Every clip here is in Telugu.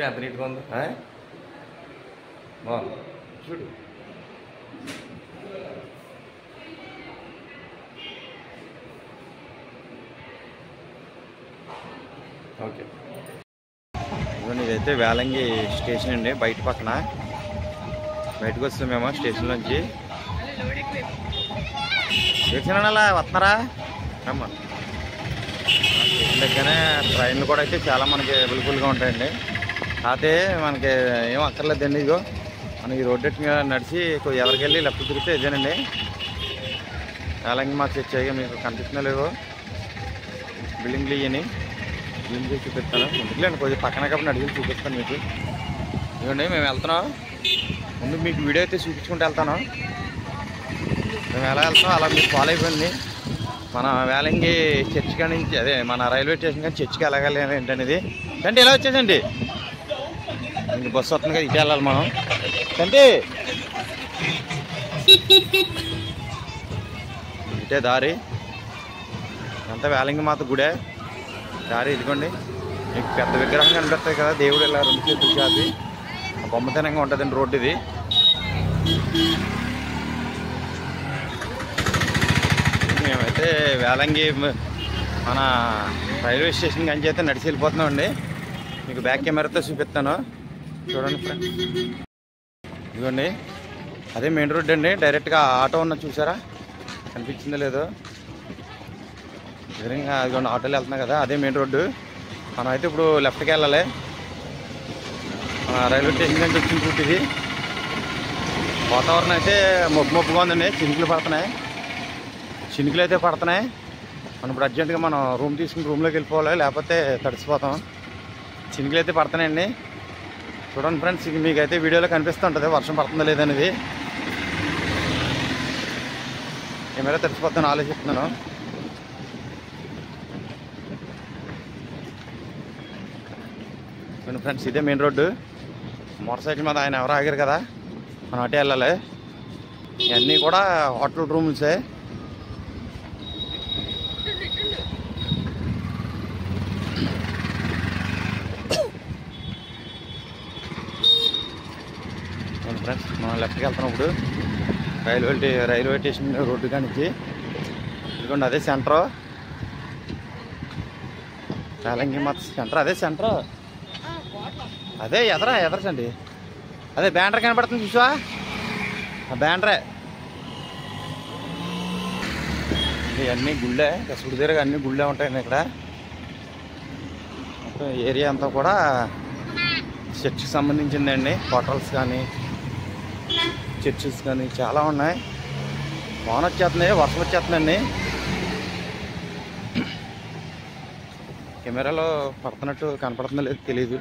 ఎంత నీట్గా ఉందో బాగుంది చూడు. ఓకే ఇదైతే వేలంగి స్టేషన్ అండి, బయట పక్కన. బయటకు వస్తాం మేము స్టేషన్ నుంచి. స్టేషన్ అలా వస్తున్నారా అమ్మ? స్టేషన్ దగ్గరనే ట్రైన్లు కూడా అయితే చాలా మనకి అవైలబుల్గా ఉంటాయండి. కాకపోతే మనకి ఏం అక్కర్లేదండి. ఇదిగో మనకి రోడ్డు నడిచి ఎవరికి వెళ్ళి లెఫ్ట్ తిరిగితే ఇదేనండి వేలంగి మార్క్స్ వచ్చాయి. మీకు కనిపిస్తున్నా లేవో బిల్డింగ్లు ఇవని జూమ్ చేసి చూపిస్తాను. ముందుకులేండి కొద్దిగా పక్కన కాబట్టి అడిగి చూపిస్తాను మీకు. ఇవ్వండి మేము వెళ్తున్నాం. ముందు మీకు వీడియో అయితే చూపించుకుంటూ వెళ్తాను. మేము ఎలా వెళ్తాం అలా మీకు ఫాలో అయిపోయింది. మన వేలంగి చర్చ్ కాడి నుంచి అదే మన రైల్వే స్టేషన్ కానీ చర్చికి వెళ్ళగాలి ఏంటనేది. అంటే ఎలా వచ్చేసండి ఇంక బస్సు వస్తుంది కదా, ఇటు వెళ్ళాలి మనం. అంటే ఇటే దారి అంతా వేలంగి మాత గుడే దారి. ఇదిగోండి మీకు పెద్ద విగ్రహం కనిపిస్తుంది కదా, దేవుడు ఇలా 2 చేతులు చాపి బొమ్మతనంగా ఉంటుందండి రోడ్డు ఇది. మేమైతే వేలంగి మన రైల్వే స్టేషన్ కంచి అయితే నడిచి వెళ్ళిపోతున్నామండి. మీకు బ్యాక్ కెమెరాతో చూపిస్తాను చూడండి ఫ్రెండ్. ఇదిగోండి అదే మెయిన్ రోడ్ అండి. డైరెక్ట్గా ఆటో ఉన్న చూసారా, కనిపించిందో లేదో ఎదురుగా. అదిగోండి ఆటోలో వెళ్తున్నాం కదా, అదే మెయిన్ రోడ్డు. మనం అయితే ఇప్పుడు లెఫ్ట్కి వెళ్ళాలి. రైల్వే స్టేషన్ నుంచి వచ్చిన రూట్ ఇది. వాతావరణం అయితే మబ్బుగా ఉందండి, చినుకులు పడుతున్నాయి. చినుకులు అయితే పడుతున్నాయి. మనం ఇప్పుడు అర్జెంటుగా మనం రూమ్ తీసుకుని రూమ్లోకి వెళ్ళిపోవాలి, లేకపోతే తడిసిపోతాం. చినుకులు అయితే పడుతున్నాయండి. చూడండి ఫ్రెండ్స్, మీకైతే వీడియోలో కనిపిస్తుంటుంది వర్షం పడుతుందో లేదనేది. కెమెరా తడిసిపోతాను ఆలోచిస్తున్నాను. ఫ్రెండ్స్ ఇదే మెయిన్ రోడ్డు. మోటార్ సైకిల్ మీద ఆయన ఎవరు ఆగారు కదా, మనం అటే వెళ్ళాలి. ఇవన్నీ కూడా హోటల్ రూమ్సే. ఫ్రెండ్స్ మనం లెఫ్ట్కి వెళ్తున్నాం ఇప్పుడు రైల్వే స్టేషన్ రోడ్డు కానిచ్చి. ఇదిగోండి అదే సెంటర్, వేలంగి మాత సెంటర్. అదే సెంటర్, అదే ఎదరచండి. అదే బ్యానర్ కనపడుతుంది చూసా, ఆ బ్యానరే. ఇవన్నీ గుళ్ళే, కసుడు దగ్గర అన్ని గుళ్ళే ఉంటాయండి ఇక్కడ. మొత్తం ఏరియా అంతా కూడా చర్చికి సంబంధించిందండి. హోటల్స్ కానీ చర్చెస్ కానీ చాలా ఉన్నాయి. వాన వచ్చేస్తున్నాయి, వర్షం వచ్చేస్తుందండి. కెమెరాలో పడుతున్నట్టు కనపడుతుందో లేదు తెలీదు.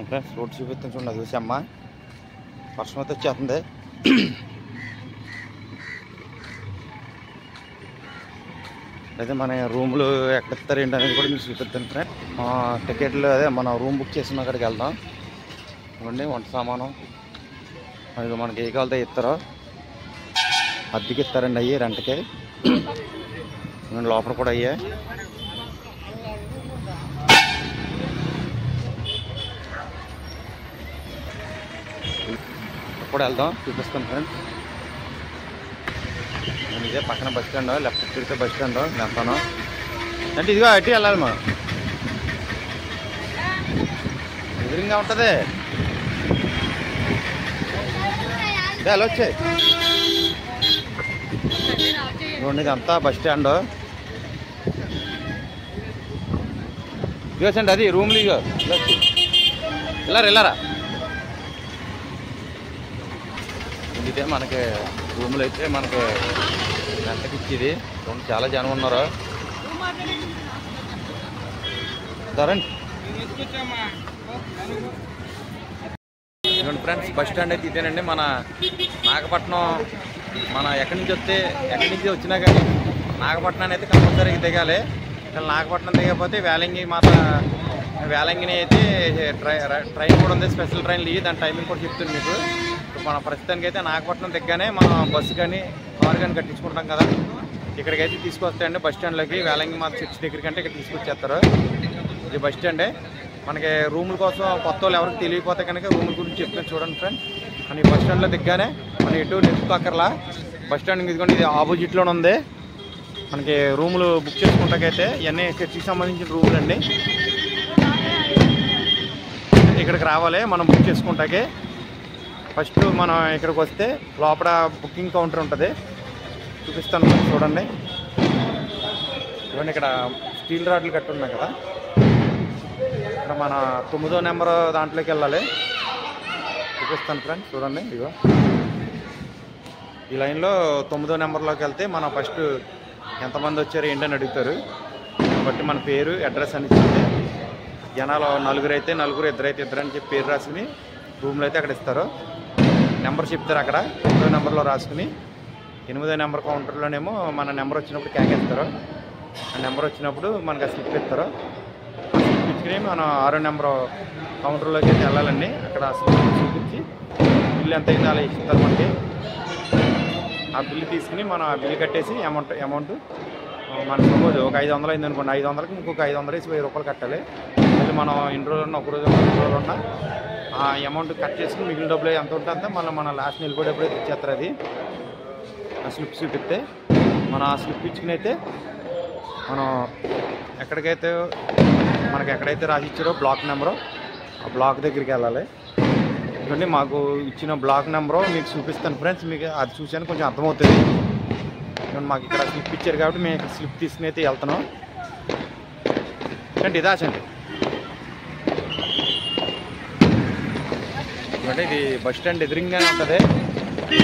ఫ్రెండ్స్ రోడ్ చూపిస్తాను చూడండి, అది చూసమ్మా వర్షం అయితే వచ్చేస్తుంది. అయితే మన రూములు ఎక్కడ ఇస్తారు ఏంటి అనేది కూడా మీకు చూపిస్తాను ఫ్రెండ్. టికెట్లు అదే మనం రూమ్ బుక్ చేసిన అక్కడికి వెళ్దాం. ఇవ్వండి వంట సామానం, అది మనకి ఏ కావాలితే ఇస్తారో అద్దెకి ఇస్తారండి. అయ్యి రెంట్కి లోపల కూడా అయ్యే. కూడా వెళ్దాం, చూపిస్తాను ఫ్రెండ్స్. నేను ఇదే పక్కన బస్ స్టాండ్, లెఫ్ట్ తిరిగితే బస్ స్టాండ్ వెళ్తాను. అంటే ఇదిగో అటు వెళ్ళాలి మనం, ఎదురుగా ఉంటుంది. అలా వచ్చాయి చూడండి, ఇదంతా బస్ స్టాండ్. ఇగోసండి అది రూమ్లు. ఇగో వెళ్ళారా ఇదే మనకి రూములు అయితే మనకి గంటకి ఇచ్చేది. చాలా జనం ఉన్నారు. సరేండి ఫ్రెండ్స్, బస్ స్టాండ్ అయితే ఇదేనండి. మన నాగపట్నం, మన ఎక్కడి నుంచి వచ్చినా కానీ నాగపట్నాన్ని అయితే కంపల్సరీగా దిగాలి. నాగపట్నం దిగకపోతే వేలంగిని అయితే ట్రైన్ కూడా ఉంది, స్పెషల్ ట్రైన్లు ఇవి. దాని టైమింగ్ కూడా చెప్తుంది మీకు. మన ప్రస్తుతానికి అయితే నాగపట్నం దిగ్గానే మనం బస్సు కానీ కారు కానీ కట్టించుకుంటాం కదా, ఇక్కడికైతే తీసుకొస్తాయండి బస్ స్టాండ్లోకి. వేలంగి మాత చర్చి దగ్గర కంటే ఇక్కడ తీసుకొచ్చేస్తారు. ఇది బస్ స్టాండే. మనకి రూముల కోసం కొత్త వాళ్ళు ఎవరికి తెలియకపోతే కనుక రూముల గురించి చెప్తాను చూడండి ఫ్రెండ్స్. మన ఈ బస్ స్టాండ్లో దిగ్గానే మన ఎటు నెత్తుపక్కర్లా బస్ స్టాండ్ ఇదిగోండి, ఇది ఆపోజిట్లోనే ఉంది. మనకి రూములు బుక్ చేసుకుంటాకైతే ఇవన్నీ చర్చికి సంబంధించిన రూములు అండి. ఇక్కడికి రావాలి మనం బుక్ చేసుకుంటాకే. ఫస్ట్ మనం ఇక్కడికి వస్తే లోపల బుకింగ్ కౌంటర్ ఉంటుంది, చూపిస్తాను చూడండి. ఇవన్నీ ఇక్కడ స్టీల్ రాడ్లు కట్టి ఉన్నాయి కదా. ఇక్కడ మన 9వ నెంబర్ దాంట్లోకి వెళ్ళాలి, చూపిస్తాను ఫ్రెండ్స్ చూడండి. ఇగో ఈ లైన్లో 9వ నెంబర్లోకి వెళ్తే మనం ఫస్ట్ ఎంతమంది వచ్చారు ఏంటని అడుగుతారు. బట్టి మన పేరు అడ్రస్ అని ఇచ్చింది. జనాలు నలుగురు అయితే నలుగురు, ఇద్దరు అయితే ఇద్దరు అని చెప్పి పేరు రాసుకుని రూమ్లో అయితే అక్కడ ఇస్తారు. నెంబర్ చెప్తారు అక్కడ 9వ నెంబర్లో రాసుకుని. 8వ నెంబర్ కౌంటర్లోనేమో మన నెంబర్ వచ్చినప్పుడు కేకేస్తారు. ఆ నెంబర్ వచ్చినప్పుడు మనకు ఆ స్లిప్ ఇస్తారు. స్లిప్ ఇచ్చుకుని మనం 6వ నెంబర్ కౌంటర్లోకి అయితే వెళ్ళాలండి. అక్కడ స్లిప్ చూపించి బిల్లు ఎంత అయిందో అలా ఇస్తారు మనకి. ఆ బిల్లు తీసుకుని మనం ఆ బిల్లు కట్టేసి అమౌంట్ మన సపోజ్ ఒక 500 అయింది అనుకోండి, 500కి ఇంకొక 500 వేసి 1000 రూపాయలు కట్టాలి. మళ్ళీ మనం ఎన్ని రోజులు ఉన్నా, ఒక రోజు 2 రోజులు ఉన్నా ఆ అమౌంట్ కట్ చేసుకుని మిగిలిన డబ్బులు ఎంత ఉంటే అంతా మళ్ళీ మన లాస్ట్ వెళ్ళిపోయేటప్పుడు అయితే ఇచ్చేస్తారు. అది ఆ స్లిప్ చూపిస్తే మనం ఆ స్లిప్ ఇచ్చుకుని అయితే మనం ఎక్కడికైతే మనకి ఎక్కడైతే రాసి ఇచ్చారో బ్లాక్ నెంబరు, ఆ బ్లాక్ దగ్గరికి వెళ్ళాలి. ఎందుకంటే మాకు ఇచ్చిన బ్లాక్ నెంబరు మీకు చూపిస్తాను ఫ్రెండ్స్. మీకు అది చూసాను కొంచెం అర్థమవుతుంది. మాకు ఇక్కడ స్లిప్ ఇచ్చారు కాబట్టి మేము ఇక్కడ స్లిప్ తీసుకుని అయితే వెళ్తున్నాం. అంటే ఇదాచండి, అంటే ఇది బస్ స్టాండ్ ఎదురుగానే ఉంటుంది.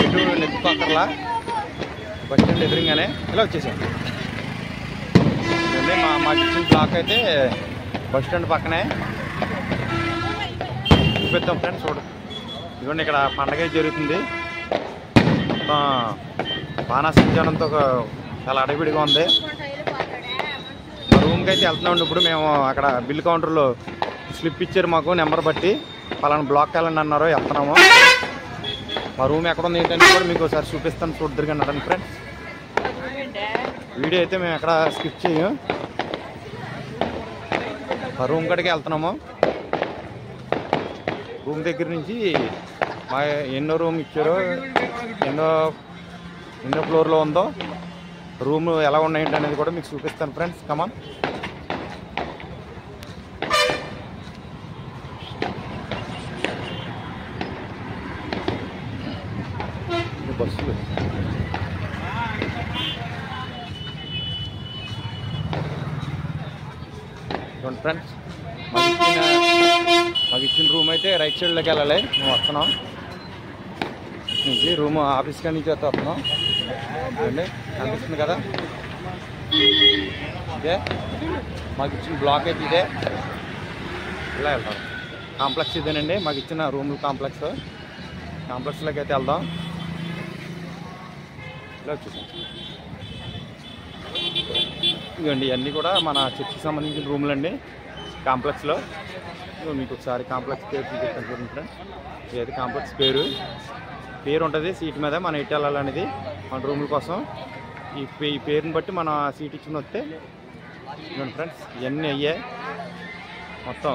ఎటు నెత్తుపక్కర్లా బస్ స్టాండ్ ఎదురుగానే ఇలా వచ్చేసాం. మాకు ఇచ్చిన బ్లాక్ అయితే బస్ స్టాండ్ పక్కనే చూపిద్దాం ఫ్రెండ్స్. చూడు ఇదిగోండి, ఇక్కడ పండగ జరుగుతుంది. మొత్తం బాణాసంచానంతో చాలా అడవిడిగా ఉంది. రూమ్కి అయితే వెళ్తున్నాం. ఇప్పుడు మేము అక్కడ బిల్ కౌంటర్లో స్లిప్ ఇచ్చారు మాకు నెంబర్ బట్టి, పలానా బ్లాక్ వెళ్ళండి అన్నారు, వెళ్తున్నాము. మా రూమ్ ఎక్కడ ఉంది ఏంటంటే కూడా మీకు ఒకసారి చూపిస్తాను, చూద్దరుగా నడండి ఫ్రెండ్స్. వీడియో అయితే మేము ఎక్కడ స్కిప్ చేయం. మా రూమ్ కాడికి వెళ్తున్నాము. రూమ్ దగ్గర నుంచి మా ఎన్నో రూమ్ ఇచ్చారో, ఎన్నో ఫ్లోర్లో ఉందో, రూమ్ ఎలా ఉన్నాయంటే అనేది కూడా మీకు చూపిస్తాను ఫ్రెండ్స్. కమాన్. బస్సులు ఫ్రెండ్స్, మాకు ఇచ్చిన రూమ్ అయితే రైట్ సైడ్లోకి వెళ్ళాలి. మేము వస్తున్నాం నుంచి రూమ్ ఆఫీస్ కాడి నుంచి వస్తున్నాం అండి. అనిపిస్తుంది కదా, ఇదే మాకు ఇచ్చిన బ్లాక్ అయితే ఇదే. ఇలా వెళ్తాం. కాంప్లెక్స్ ఇదేనండి మాకు ఇచ్చిన రూమ్ కాంప్లెక్స్లోకి అయితే వెళ్దాం. ఇలా వచ్చేసాం. ఇవ్వండి ఇవన్నీ కూడా మన చర్చికి సంబంధించిన రూములు అండి కాంప్లెక్స్లో. మీకు ఒకసారి కాంప్లెక్స్ పేరు చూపిస్తాను చూడండి ఫ్రెండ్స్. ఇది కాంప్లెక్స్ పేరు ఉంటుంది సీట్ మీద మనం ఎటు వెళ్ళాలనేది మన రూముల కోసం. ఈ పేరుని బట్టి మన సీట్ ఇచ్చిన వస్తే ఇవ్వండి ఫ్రెండ్స్. ఇవన్నీ అయ్యాయి, మొత్తం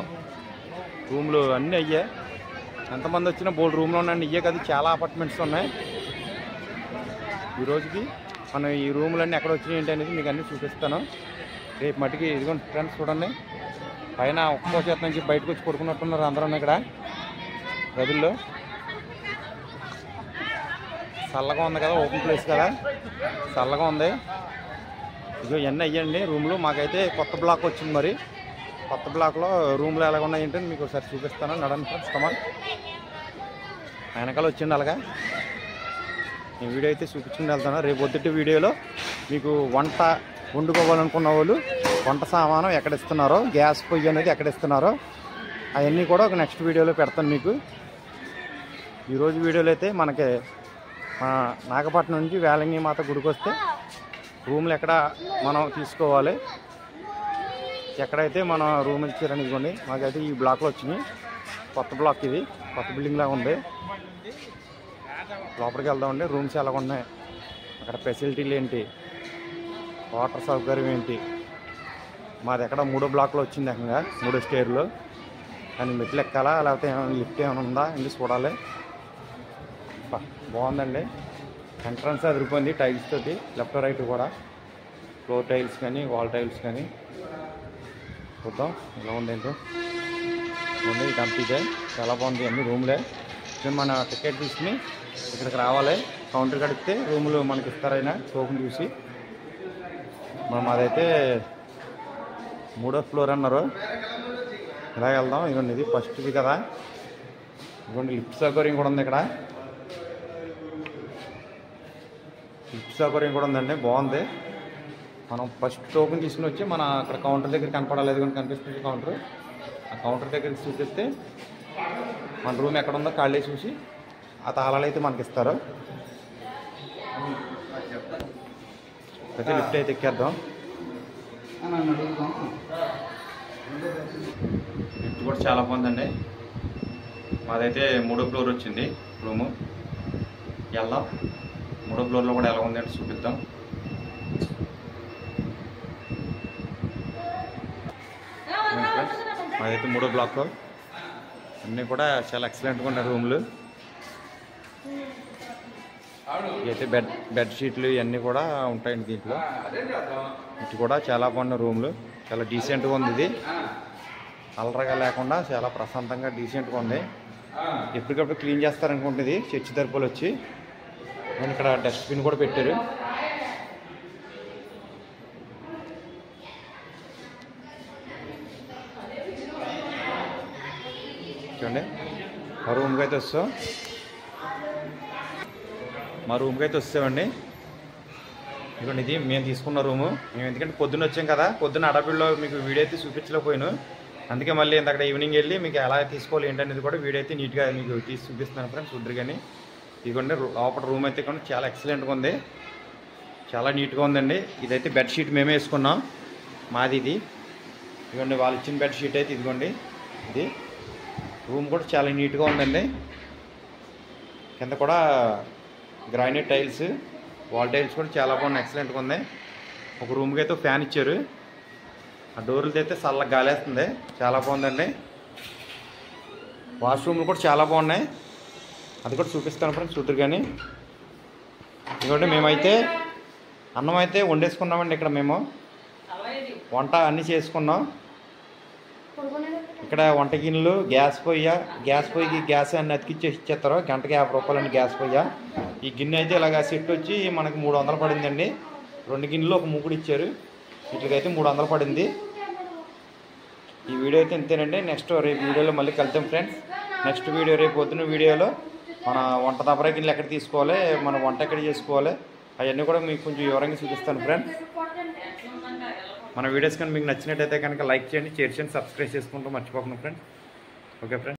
రూములు అన్నీ అయ్యాయి. ఎంతమంది వచ్చినా బోల్డ్ రూమ్లో ఉన్నాయండి. ఇవే కదా, చాలా అపార్ట్మెంట్స్ ఉన్నాయి. ఈ రోజుకి మనం ఈ రూములన్నీ ఎక్కడ వచ్చినాయి ఏంటి అనేది మీకు అన్నీ చూపిస్తాను రేపు మట్టికి. ఇదిగోండి ఫ్రెండ్స్ చూడండి, పైన ఒక్కో చేత నుంచి బయటకు వచ్చి పడుకున్నట్టున్నారు అందరూ ఇక్కడ గదుల్లో. చల్లగా ఉంది కదా, ఓపెన్ ప్లేస్ కదా, చల్లగా ఉంది. ఇదిగో ఇవన్నీ అయ్యండి రూమ్లు. మాకైతే కొత్త బ్లాక్ వచ్చింది. మరి కొత్త బ్లాక్లో రూమ్లు ఎలాగ ఉన్నాయి ఏంటంటే మీకు ఒకసారి చూపిస్తాను. నడండి ఫ్రెండ్స్, కమాన్. వెనకాల వచ్చింది అలాగా. నేను వీడియో అయితే చూపించుకుని వెళ్తాను. రేపు పొద్దుటి వీడియోలో మీకు వంట వండుకోవాలనుకున్న వాళ్ళు వంట సామానం ఎక్కడ ఇస్తున్నారో, గ్యాస్ పొయ్యి అనేది ఎక్కడ ఇస్తున్నారో అవన్నీ కూడా ఒక నెక్స్ట్ వీడియోలో పెడతాను మీకు. ఈరోజు వీడియోలో అయితే మనకి నాగపట్నం నుంచి వేలంగి మాత గుడికి వస్తే రూమ్లు ఎక్కడ మనం తీసుకోవాలి, ఎక్కడైతే మనం రూమ్ ఇచ్చారని ఇవ్వండి. మాకైతే ఈ బ్లాక్లో వచ్చినాయి. కొత్త బ్లాక్ ఇది, కొత్త బిల్డింగ్ లాగా ఉంది. లోపలికి వెళ్దామండి. రూమ్స్ ఎలా ఉన్నాయి, అక్కడ ఫెసిలిటీలు ఏంటి, వాటర్ సౌకర్యం ఏంటి. మాది ఎక్కడ 3వ బ్లాక్లో వచ్చింది, ఏకంగా 3వ స్టేర్లో. కానీ మెట్లు ఎక్కాలా లేకపోతే ఏమైనా లిఫ్ట్ ఏమైనా ఉందా ఇంటి చూడాలి. బాగుందండి. ఎంట్రన్స్ అదిరిపోయింది టైల్స్ తోటి, లెఫ్ట్ రైట్ కూడా ఫ్లోర్ టైల్స్ కానీ వాల్ టైల్స్ కానీ. చూద్దాం ఎలా ఉందేంటో. ఉంది కంప్లీట్ చాలా బాగుంది. అన్ని రూమ్లే. మన టికెట్ తీసుకుని ఇక్కడికి రావాలి, కౌంటర్ కడిగితే రూములు మనకి ఇస్తారైనా షోకుని చూసి. మనం అదైతే 3వ ఫ్లోర్ అన్నారు. ఇలా వెళ్దాం. ఇదిగోండి ఇది ఫస్ట్ది కదా. ఇదిగోండి లిఫ్ట్ సౌకర్యం కూడా ఉంది ఇక్కడ. లిఫ్ట్ సౌకర్యం కూడా ఉందండి, బాగుంది. మనం ఫస్ట్ టోకెన్ తీసుకుని వచ్చి మన అక్కడ కౌంటర్ దగ్గర కనపడలేదు కానీ కనిపిస్తుంది కౌంటర్. ఆ కౌంటర్ దగ్గరికి చూపిస్తే మన రూమ్ ఎక్కడ ఉందో ఖాళీ చూసి ఆ తాళాలు అయితే మనకి ఇస్తారు. అయితే లిఫ్ట్ అయితే ఎక్కేద్దాం. లిఫ్ట్ కూడా చాలా బాగుందండి. మాదైతే 3వ ఫ్లోర్ వచ్చింది రూము. వెళ్దాం 3వ ఫ్లోర్లో కూడా ఎలా ఉంది అంటే చూపిద్దాం. మాదైతే 3వ బ్లాక్. అన్నీ కూడా చాలా ఎక్సలెంట్గా ఉన్నాయి రూమ్లు. అయితే బెడ్షీట్లు ఇవన్నీ కూడా ఉంటాయండి దీంట్లో. ఇటు కూడా చాలా బాగున్న రూమ్లు, చాలా డీసెంట్గా ఉంది. ఇది అలరగా లేకుండా చాలా ప్రశాంతంగా డీసెంట్గా ఉంది. ఎప్పటికప్పుడు క్లీన్ చేస్తారనుకుంటుంది చర్చి తరపులు వచ్చి. నేను ఇక్కడ డస్ట్బిన్ కూడా పెట్టారు. చూడండి మా రూమ్కి అయితే వస్తామండి. ఇదిగోండి ఇది మేము తీసుకున్న రూము. మేము ఎందుకంటే పొద్దున్న వచ్చాం కదా, పొద్దున్న అడవిలో మీకు వీడియో అయితే చూపించలేకపోయాను. అందుకే మళ్ళీ అక్కడ ఈవినింగ్ వెళ్ళి మీకు ఎలా తీసుకోవాలి ఏంటనేది కూడా వీడియో అయితే నీట్గా మీకు తీసి చూపిస్తున్నాను ఫ్రెండ్స్. చూద్దరు కానీ ఇదిగోండి లోపల రూమ్ అయితే కూడా చాలా ఎక్సలెంట్గా ఉంది, చాలా నీట్గా ఉందండి. ఇదైతే బెడ్షీట్ మేమే వేసుకున్నాం, మాది ఇది. ఇదిగోండి వాళ్ళు ఇచ్చిన బెడ్షీట్ అయితే ఇదిగోండి ఇది. రూమ్ కూడా చాలా నీట్గా ఉందండి. కింద కూడా గ్రానైట్ టైల్స్, వాల్ టైల్స్ కూడా చాలా బాగున్నాయి, ఎక్సలెంట్గా ఉంది. ఒక రూమ్కి అయితే ఫ్యాన్ ఇచ్చారు. ఆ డోర్లతో అయితే చల్లగా గాలేస్తుంది, చాలా బాగుందండి. వాష్రూమ్లు కూడా చాలా బాగున్నాయి, అది కూడా చూపిస్తాను ఫ్రెండ్స్ చూద్దరు కానీ. ఇదిగోండి మేమైతే అన్నం అయితే వండేసుకున్నామండి. ఇక్కడ మేము వంట అన్నీ చేసుకున్నాం. ఇక్కడ వంట గిన్నెలు, గ్యాస్ పొయ్యికి గ్యాస్ అన్ని అతికిచ్చేసి ఇచ్చేస్తారు. గంటకి 50 రూపాయలండి గ్యాస్ పొయ్య. ఈ గిన్నె అయితే ఇలాగ సెట్ వచ్చి మనకి 300 పడిందండి. 2 గిన్నెలు ఒక మూకుడు ఇచ్చారు, వీటికైతే 300 పడింది. ఈ వీడియో అయితే ఇంతేనండి. నెక్స్ట్ రేపు వీడియోలో మళ్ళీ కలుద్దాం ఫ్రెండ్స్. నెక్స్ట్ వీడియో రేపు పొద్దున్న వీడియోలో మన వంట దబరా గిన్నెలు ఎక్కడ తీసుకోవాలి, మన వంట ఎక్కడ చేసుకోవాలి అవన్నీ కూడా మీకు కొంచెం వివరంగా చూపిస్తాను ఫ్రెండ్స్. మన వీడియోస్ కానీ మీకు నచ్చినట్టయితే కనుక లైక్ చేయండి, షేర్ చేయండి, సబ్స్క్రైబ్ చేసుకుంటూ మర్చిపోకుండా ఫ్రెండ్స్. Okay friends.